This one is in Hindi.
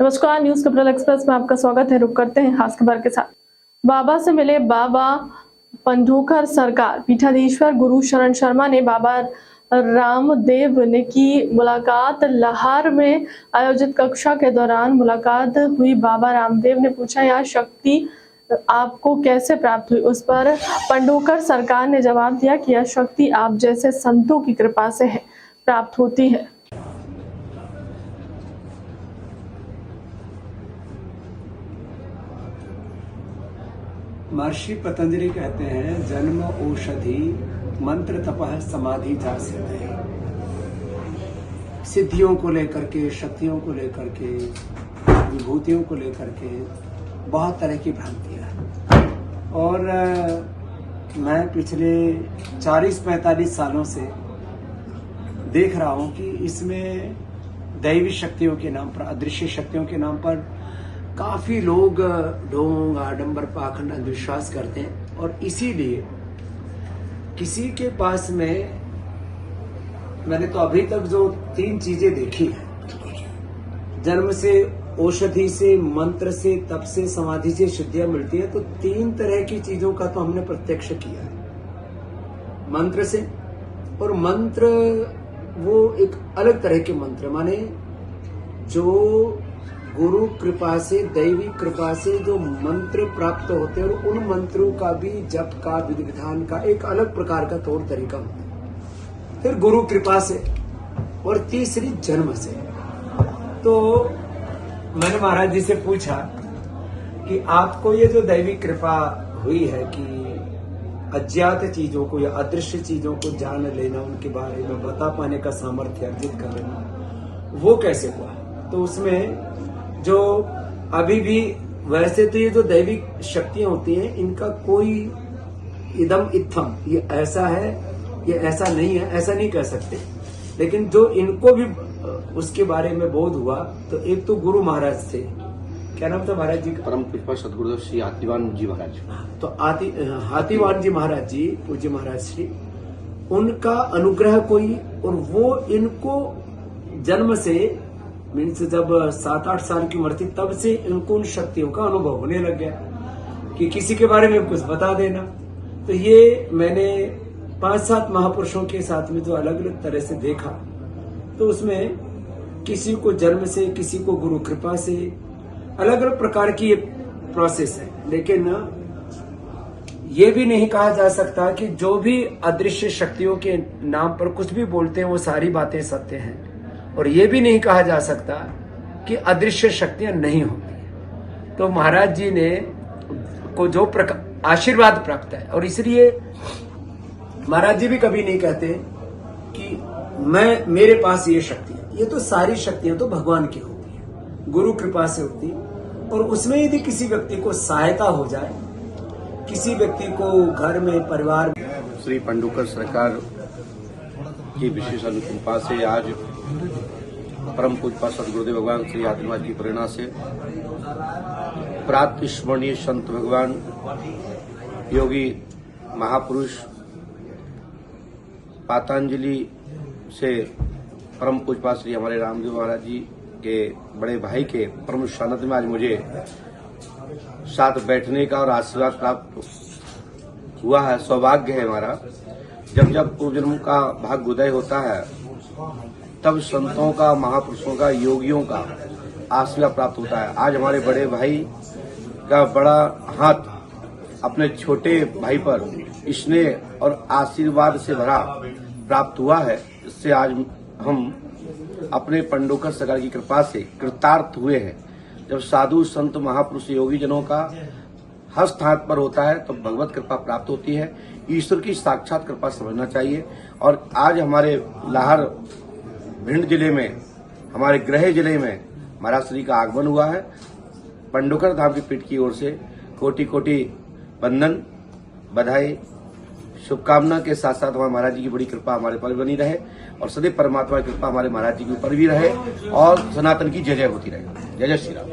नमस्कार, न्यूज कैपिटल एक्सप्रेस में आपका स्वागत है। रुक करते हैं खास खबर के साथ। बाबा से मिले बाबा पंढोकर सरकार। पीठाधीश्वर गुरु शरण शर्मा ने बाबा रामदेव ने की मुलाकात। लाहौर में आयोजित कक्षा के दौरान मुलाकात हुई। बाबा रामदेव ने पूछा, यह शक्ति आपको कैसे प्राप्त हुई? उस पर पंढोकर सरकार ने जवाब दिया कि यह शक्ति आप जैसे संतों की कृपा से प्राप्त होती है। महर्षि पतंजलि कहते हैं, जन्म औषधि मंत्र तपः समाधि जा सिद्धि। सिद्धियों को लेकर के, शक्तियों को लेकर के, विभूतियों को लेकर के बहुत तरह की भ्रांतियां हैं। और मैं पिछले 40-45 सालों से देख रहा हूं कि इसमें दैवी शक्तियों के नाम पर, अदृश्य शक्तियों के नाम पर काफी लोग ढोंग, आडंबर, पाखंड, अंधविश्वास करते हैं। और इसीलिए किसी के पास में मैंने तो अभी तक जो 3 चीजें देखी हैं, जन्म से, औषधि से, मंत्र से, तप से, समाधि से सिद्धियां मिलती है, तो 3 तरह की चीजों का तो हमने प्रत्यक्ष किया है। मंत्र से, और मंत्र वो एक अलग तरह के मंत्र, माने जो गुरु कृपा से, दैवी कृपा से जो मंत्र प्राप्त होते हैं, और उन मंत्रों का भी जप का, विधि विधान का एक अलग प्रकार का तौर तरीका होता है। फिर गुरु कृपा से, और तीसरी जन्म से। तो मैंने महाराज जी से पूछा कि आपको ये जो दैवी कृपा हुई है कि अज्ञात चीजों को या अदृश्य चीजों को जान लेना, उनके बारे में बता पाने का सामर्थ्य अर्जित कर लेना, वो कैसे हुआ? तो उसमें जो अभी भी, वैसे तो ये जो दैविक शक्तियां होती हैं, इनका कोई इदम इत्थम, ये ऐसा है, ये ऐसा नहीं है, ऐसा नहीं कह सकते। लेकिन जो इनको भी उसके बारे में बोध हुआ, तो एक तो गुरु महाराज थे, क्या नाम था महाराज जी का? परम कृपा सदगुरुदेव श्री हाथीवान जी महाराज। तो हाथीवान जी महाराज जी, पूज्य महाराज श्री, उनका अनुग्रह कोई, और वो इनको जन्म से, मीन्स जब 7-8 साल की उम्र थी, तब से इनको उन शक्तियों का अनुभव होने लग गया कि किसी के बारे में कुछ बता देना। तो ये मैंने 5-7 महापुरुषों के साथ में जो अलग अलग तरह से देखा, तो उसमें किसी को जन्म से, किसी को गुरु कृपा से, अलग अलग प्रकार की ये प्रोसेस है। लेकिन ये भी नहीं कहा जा सकता कि जो भी अदृश्य शक्तियों के नाम पर कुछ भी बोलते हैं वो सारी बातें सत्य हैं, और ये भी नहीं कहा जा सकता कि अदृश्य शक्तियां नहीं होती। तो महाराज जी ने को जो आशीर्वाद प्राप्त है, और इसलिए महाराज जी भी कभी नहीं कहते कि मेरे पास ये शक्ति है। ये तो सारी शक्तियां तो भगवान की होती है, गुरु कृपा से होती है। और उसमें यदि किसी व्यक्ति को सहायता हो जाए, किसी व्यक्ति को घर में, परिवार में, श्री पंढोकर सरकार की विशेष अनुकंपा से आज परम पूज्य सदगुरुदेव भगवान श्री हाथीवान की प्रेरणा से प्रात स्मरणीय संत भगवान योगी महापुरुष पतंजलि से परम पूज्य श्री हमारे रामदेव महाराज जी के बड़े भाई के परम सानिध्य में आज मुझे साथ बैठने का और आशीर्वाद प्राप्त हुआ है। सौभाग्य है हमारा। जब पूर्व जन्म का भाग्योदय होता है, तब संतों का, महापुरुषों का, योगियों का आशीर्वाद प्राप्त होता है। आज हमारे बड़े भाई का बड़ा हाथ अपने छोटे भाई पर स्नेह और आशीर्वाद से भरा प्राप्त हुआ है। इससे आज हम अपने पंढोकर सरकार की कृपा से कृतार्थ हुए हैं। जब साधु, संत, महापुरुष, योगी जनों का हस्त हाथ पर होता है, तो भगवत कृपा प्राप्त होती है। ईश्वर की साक्षात कृपा समझना चाहिए। और आज हमारे लाहौर भिंड जिले में, हमारे गृह जिले में महाराज श्री का आगमन हुआ है। पंढोकर धाम की पीठ की ओर से कोटि कोटि वंदन, बधाई, शुभकामना के साथ साथ हमारे महाराज जी की बड़ी कृपा हमारे पर बनी रहे, और सदैव परमात्मा की कृपा हमारे महाराज जी के ऊपर भी रहे, और सनातन की जय जय होती रहे। जय जय श्री राम।